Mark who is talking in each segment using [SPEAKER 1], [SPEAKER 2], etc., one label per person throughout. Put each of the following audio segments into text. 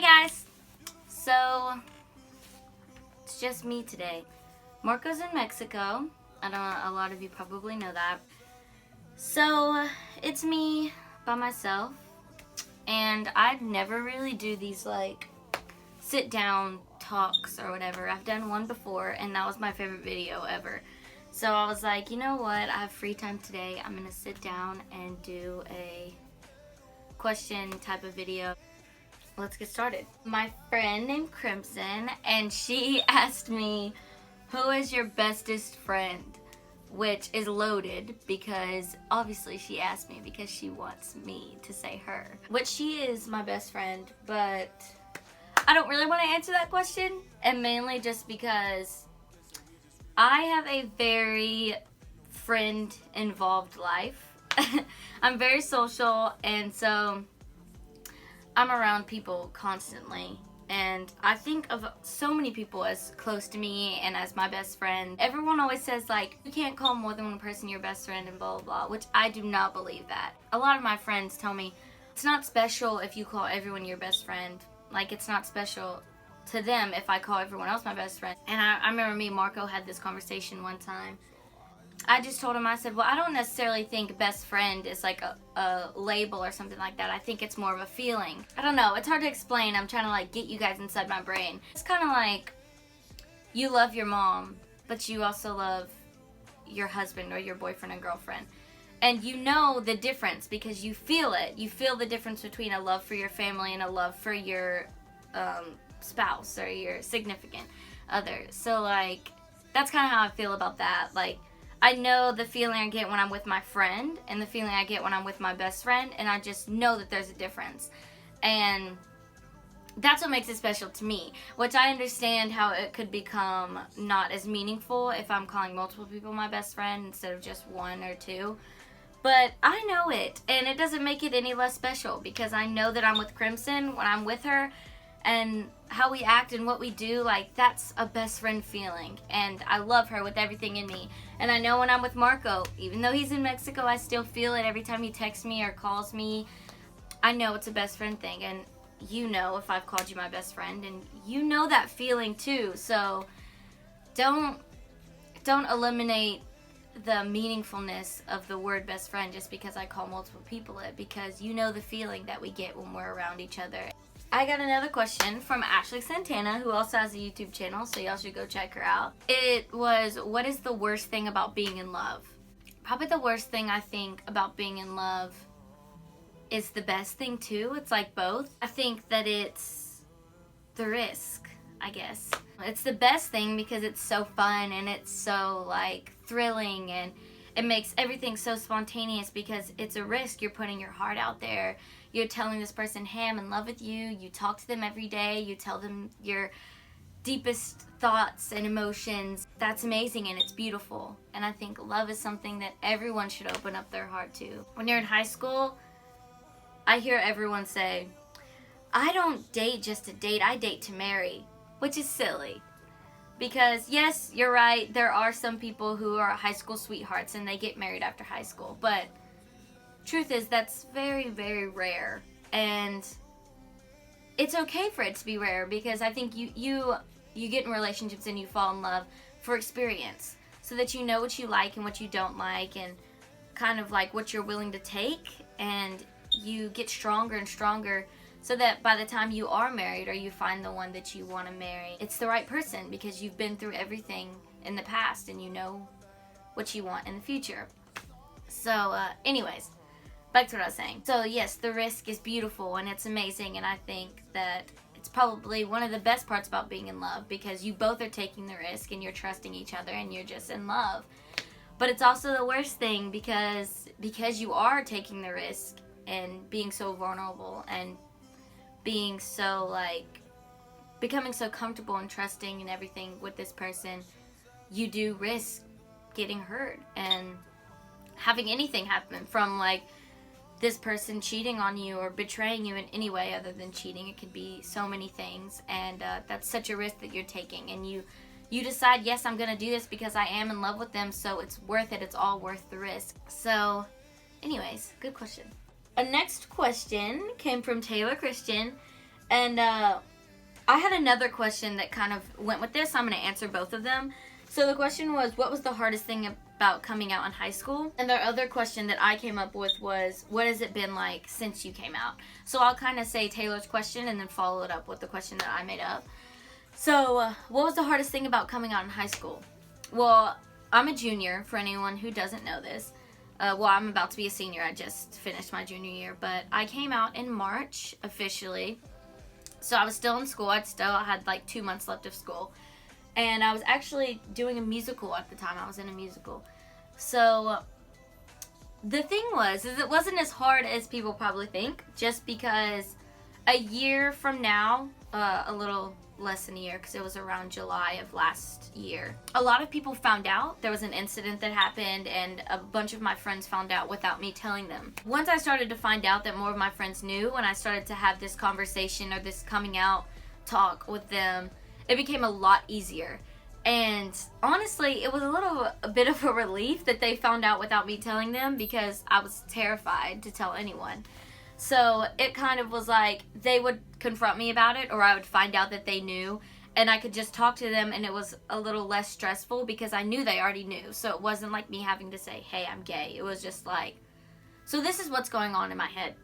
[SPEAKER 1] guys! So, it's just me today. Marco's in Mexico. I know a lot of you probably know that. So, it's me by myself. And I'd never really do these like sit down talks or whatever. I've done one before and that was my favorite video ever. So I was like, you know what? I have free time today. I'm gonna sit down and do a question type of video. Let's get started. My friend named Crimson, and she asked me, who is your bestest friend? Which is loaded because obviously she asked me because she wants me to say her. Which she is my best friend, but I don't really want to answer that question, and mainly just because I have a very friend involved life. I'm very social, and so I'm around people constantly, and I think of so many people as close to me and as my best friend. Everyone always says like, you can't call more than one person your best friend and blah blah blah, which I do not believe that. A lot of my friends tell me it's not special if you call everyone your best friend. Like, it's not special to them if I call everyone else my best friend. And I remember me and Marco had this conversation one time. I just told him, I said, well, I don't necessarily think best friend is like a label or something like that. I think it's more of a feeling. I don't know. It's hard to explain. I'm trying to like get you guys inside my brain. It's kind of like you love your mom, but you also love your husband or your boyfriend and girlfriend. And you know the difference because you feel it. You feel the difference between a love for your family and a love for your spouse or your significant other. So like, that's kind of how I feel about that. Like, I know the feeling I get when I'm with my friend and the feeling I get when I'm with my best friend, and I just know that there's a difference. And that's what makes it special to me, which I understand how it could become not as meaningful if I'm calling multiple people my best friend instead of just one or two. But I know it, and it doesn't make it any less special because I know that I'm with Crimson when I'm with her, and how we act and what we do, like, that's a best friend feeling. And I love her with everything in me. And I know when I'm with Marco, even though he's in Mexico, I still feel it every time he texts me or calls me. I know it's a best friend thing, and you know if I've called you my best friend, and you know that feeling too. So don't eliminate the meaningfulness of the word best friend just because I call multiple people it, because you know the feeling that we get when we're around each other. I got another question from Ashley Santana, who also has a YouTube channel, so y'all should go check her out. It was, what is the worst thing about being in love? Probably the worst thing I think about being in love is the best thing too. It's like both. I think that it's the risk, I guess. It's the best thing because it's so fun and it's so like thrilling, and it makes everything so spontaneous because it's a risk. You're putting your heart out there. You're telling this person, hey, I'm in love with you. You talk to them every day. You tell them your deepest thoughts and emotions. That's amazing and it's beautiful. And I think love is something that everyone should open up their heart to. When you're in high school, I hear everyone say, I don't date just to date, I date to marry, which is silly. Because yes, you're right, there are some people who are high school sweethearts and they get married after high school, but truth is that's very, very rare. And it's okay for it to be rare because I think you get in relationships and you fall in love for experience, so that you know what you like and what you don't like, and kind of like what you're willing to take, and you get stronger and stronger, so that by the time you are married or you find the one that you want to marry, it's the right person because you've been through everything in the past and you know what you want in the future. So anyways, back to what I was saying. So yes, the risk is beautiful and it's amazing, and I think that it's probably one of the best parts about being in love because you both are taking the risk and you're trusting each other and you're just in love. But it's also the worst thing because you are taking the risk and being so vulnerable and being so like becoming so comfortable and trusting and everything with this person, you do risk getting hurt and having anything happen, from like this person cheating on you or betraying you in any way other than cheating. It could be so many things, and that's such a risk that you're taking, and you decide, yes, I'm gonna do this because I am in love with them, so it's worth it. It's all worth the risk. So anyways, good question. A next question came from Taylor Christian, And I had another question that kind of went with this. I'm going to answer both of them. So the question was, what was the hardest thing about coming out in high school? And the other question that I came up with was, what has it been like since you came out? So I'll kind of say Taylor's question and then follow it up with the question that I made up. So what was the hardest thing about coming out in high school? Well, I'm a junior, for anyone who doesn't know this. Well, I'm about to be a senior. I just finished my junior year. But I came out in March, officially. So I was still in school. I had like 2 months left of school. And I was actually doing a musical at the time. I was in a musical. So the thing was, is it wasn't as hard as people probably think. Just because a year from now, a little less than a year, because it was around July of last year, a lot of people found out. There was an incident that happened, and a bunch of my friends found out without me telling them. Once I started to find out that more of my friends knew, and I started to have this conversation or this coming out talk with them, it became a lot easier. And honestly, it was a bit of a relief that they found out without me telling them, because I was terrified to tell anyone. So it kind of was like they would confront me about it, or I would find out that they knew, and I could just talk to them, and it was a little less stressful because I knew they already knew. So it wasn't like me having to say, hey, I'm gay. It was just like, so this is what's going on in my head,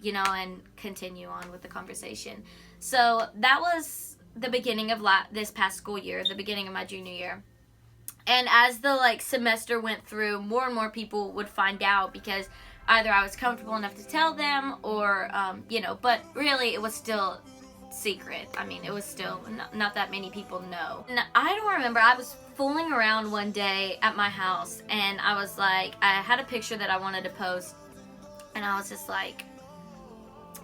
[SPEAKER 1] and continue on with the conversation. So that was the beginning of this past school year, the beginning of my junior year. And as the semester went through, more and more people would find out, because either I was comfortable enough to tell them, or, but really it was still secret. I mean, it was still not that many people know. And I don't remember, I was fooling around one day at my house, and I was like, I had a picture that I wanted to post, and I was just like,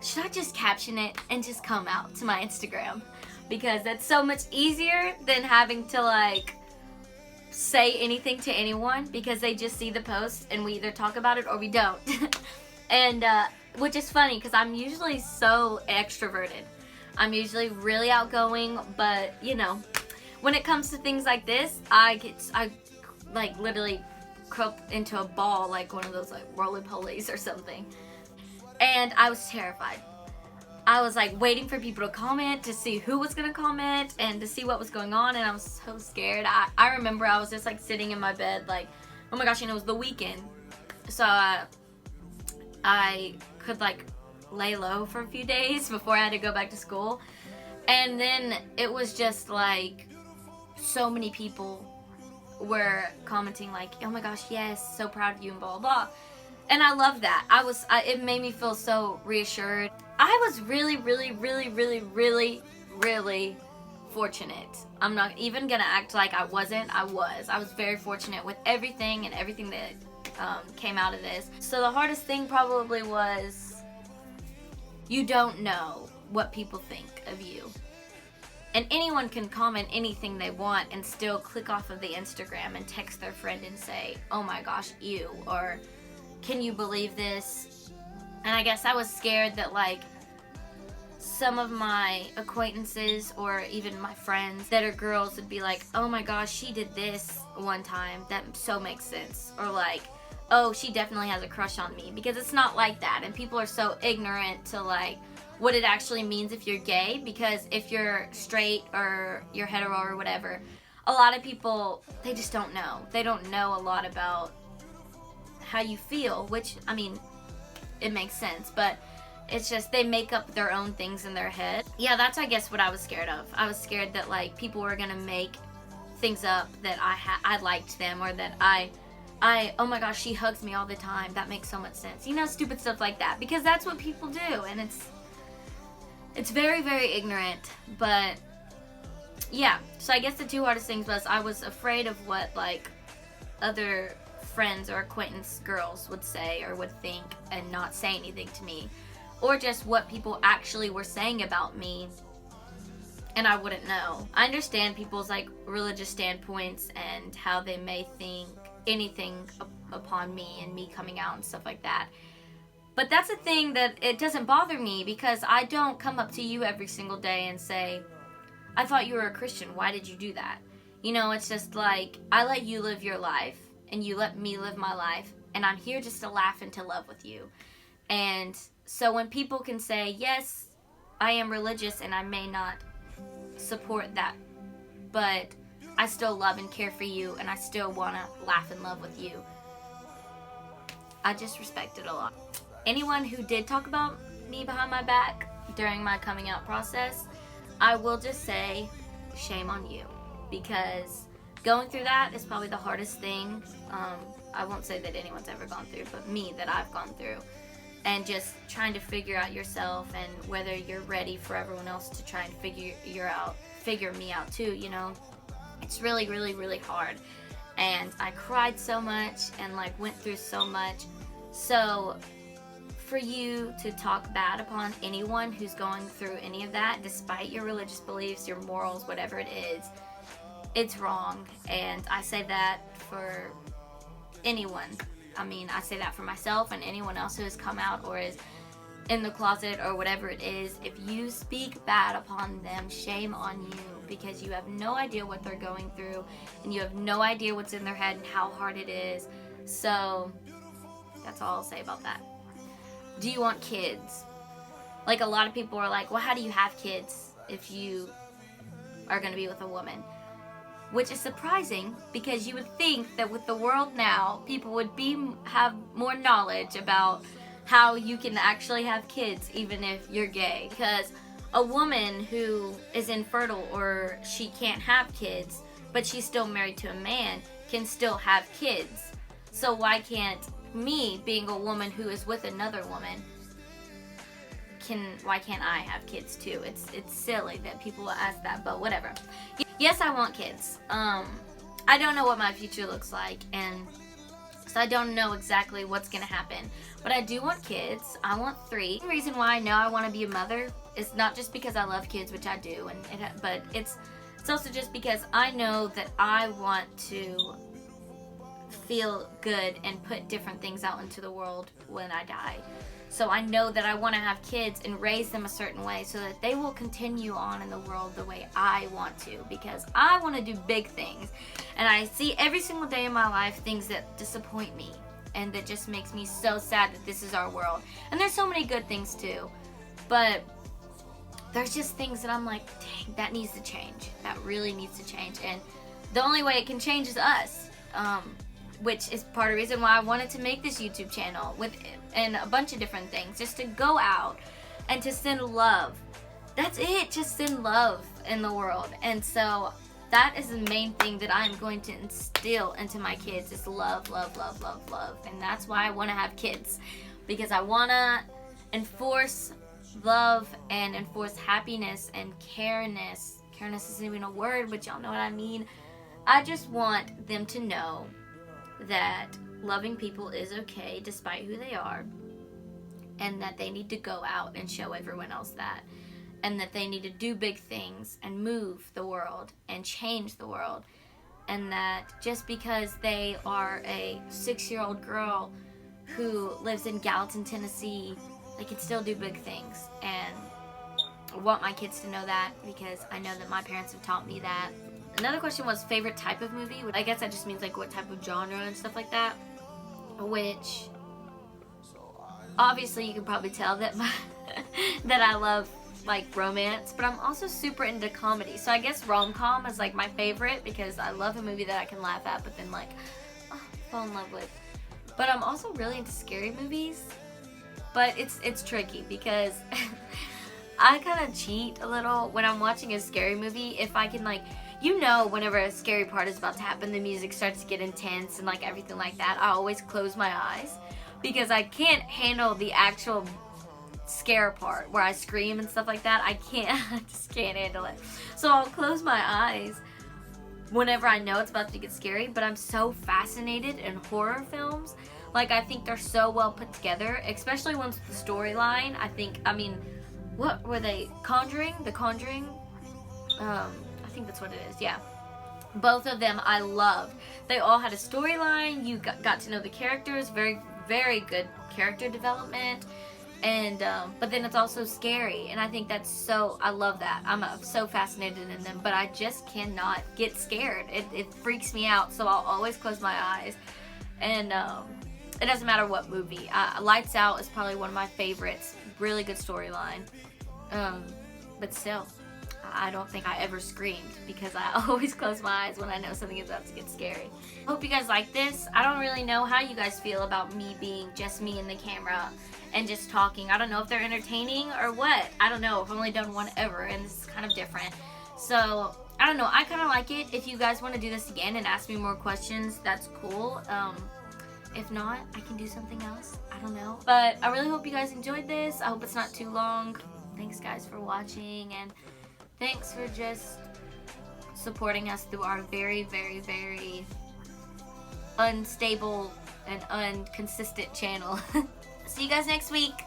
[SPEAKER 1] should I just caption it and just come out to my Instagram? Because that's so much easier than having to say anything to anyone, because they just see the post and we either talk about it or we don't. And which is funny, because I'm usually so extroverted. I'm usually really outgoing, but when it comes to things like this, I literally curl into a ball like one of those roly-polies or something. And I was terrified. I was waiting for people to comment, to see who was going to comment, and to see what was going on, and I was so scared. I remember I was just sitting in my bed oh my gosh, it was the weekend. So I could lay low for a few days before I had to go back to school. And then it was just so many people were commenting oh my gosh, yes, so proud of you and blah, blah, blah. And I love that. It made me feel so reassured. I was really, really, really, really, really, really fortunate. I'm not even gonna act like I wasn't. I was very fortunate with everything that came out of this. So the hardest thing probably was, you don't know what people think of you. And anyone can comment anything they want and still click off of the Instagram and text their friend and say, oh my gosh, ew, or can you believe this? And I guess I was scared that some of my acquaintances or even my friends that are girls would be oh my gosh, she did this one time, that so makes sense. Or oh, she definitely has a crush on me, because it's not like that. And people are so ignorant to what it actually means if you're gay, because if you're straight or you're hetero or whatever, a lot of people, they just don't know. They don't know a lot about how you feel, which, I mean, it makes sense, but it's just they make up their own things in their head. Yeah, that's, I guess, what I was scared of. I was scared that people were gonna make things up, that I liked them, or that I oh my gosh, she hugs me all the time, that makes so much sense, stupid stuff like that, because that's what people do. And it's very, very ignorant. But yeah, so I guess the two hardest things was, I was afraid of what other friends or acquaintance girls would say or would think and not say anything to me, or just what people actually were saying about me and I wouldn't know. I understand people's religious standpoints and how they may think anything upon me and me coming out and stuff like that, but that's a thing that it doesn't bother me, because I don't come up to you every single day and say, I thought you were a Christian, why did you do that? It's just I let you live your life and you let me live my life, and I'm here just to laugh and to love with you. And so when people can say, yes, I am religious and I may not support that, but I still love and care for you, and I still want to laugh and love with you. I just respect it a lot. Anyone who did talk about me behind my back during my coming out process, I will just say, shame on you, because going through that is probably the hardest thing. I won't say that anyone's ever gone through, but me, that I've gone through. And just trying to figure out yourself, and whether you're ready for everyone else to try and figure me out too, you know. It's really, really, really hard. And I cried so much and like went through so much. So for you to talk bad upon anyone who's going through any of that, despite your religious beliefs, your morals, whatever it is, it's wrong. And I say that for anyone. I mean, I say that for myself and anyone else who has come out or is in the closet or whatever it is. If you speak bad upon them, shame on you, because you have no idea what they're going through, and you have no idea what's in their head and how hard it is. So that's all I'll say about that. Do you want kids? Like, a lot of people are like, well, how do you have kids if you are going to be with a woman? Which is surprising, because you would think that with the world now, people would have more knowledge about how you can actually have kids even if you're gay. Because a woman who is infertile or she can't have kids, but she's still married to a man, can still have kids. So why can't me, being a woman who is with another woman, why can't I have kids too? It's silly that people ask that, but whatever. Yes, I want kids. I don't know what my future looks like, and so I don't know exactly what's gonna happen. But I do want kids. I want 3. The reason why I know I want to be a mother is not just because I love kids, which I do, but it's also just because I know that I want to feel good and put different things out into the world when I die. So I know that I want to have kids and raise them a certain way so that they will continue on in the world the way I want to, because I want to do big things. And I see every single day in my life things that disappoint me, and that just makes me so sad that this is our world. And there's so many good things too, but there's just things that I'm like, dang, that needs to change. That really needs to change. And the only way it can change is us. Which is part of the reason why I wanted to make this YouTube channel and a bunch of different things, just to go out and to send love. That's it, just send love in the world. And so that is the main thing that I'm going to instill into my kids, is love, love, love, love, love. And that's why I want to have kids, because I want to enforce love and enforce happiness and careness. Careness isn't even a word, but y'all know what I mean. I just want them to know that loving people is okay despite who they are, and that they need to go out and show everyone else that, and that they need to do big things and move the world and change the world, and that just because they are a 6-year-old girl who lives in Gallatin, Tennessee, they can still do big things. And I want my kids to know that, because I know that my parents have taught me that. Another question was favorite type of movie. I guess that just means like what type of genre and stuff like that. Which, obviously you can probably tell that that I love like romance, but I'm also super into comedy. So I guess rom-com is like my favorite, because I love a movie that I can laugh at, but then like fall in love with. But I'm also really into scary movies. But it's tricky, because I kind of cheat a little when I'm watching a scary movie. If I can, like, you know, whenever a scary part is about to happen, the music starts to get intense and like everything like that, I always close my eyes, because I can't handle the actual scare part where I scream and stuff like that. I just can't handle it. So I'll close my eyes whenever I know it's about to get scary. But I'm so fascinated in horror films. Like, I think they're so well put together, especially ones with the storyline. I mean, what were they? Conjuring? The Conjuring? I think that's what it is, yeah. Both of them I loved. They all had a storyline. You got to know the characters. Very, very good character development. And, but then it's also scary. And I think that's so, I love that. I'm so fascinated in them. But I just cannot get scared. It freaks me out. So I'll always close my eyes. And, it doesn't matter what movie. Lights Out is probably one of my favorites. Really good storyline. But still, I don't think I ever screamed because I always close my eyes when I know something is about to get scary. Hope you guys like this. I don't really know how you guys feel about me being just me in the camera and just talking. I don't know if they're entertaining or what. I don't know. I've only done one ever and this is kind of different. So, I don't know. I kind of like it. If you guys want to do this again and ask me more questions, that's cool. If not, I can do something else. I don't know. But I really hope you guys enjoyed this. I hope it's not too long. Thanks guys for watching, and thanks for just supporting us through our very, very, very unstable and inconsistent channel. See you guys next week.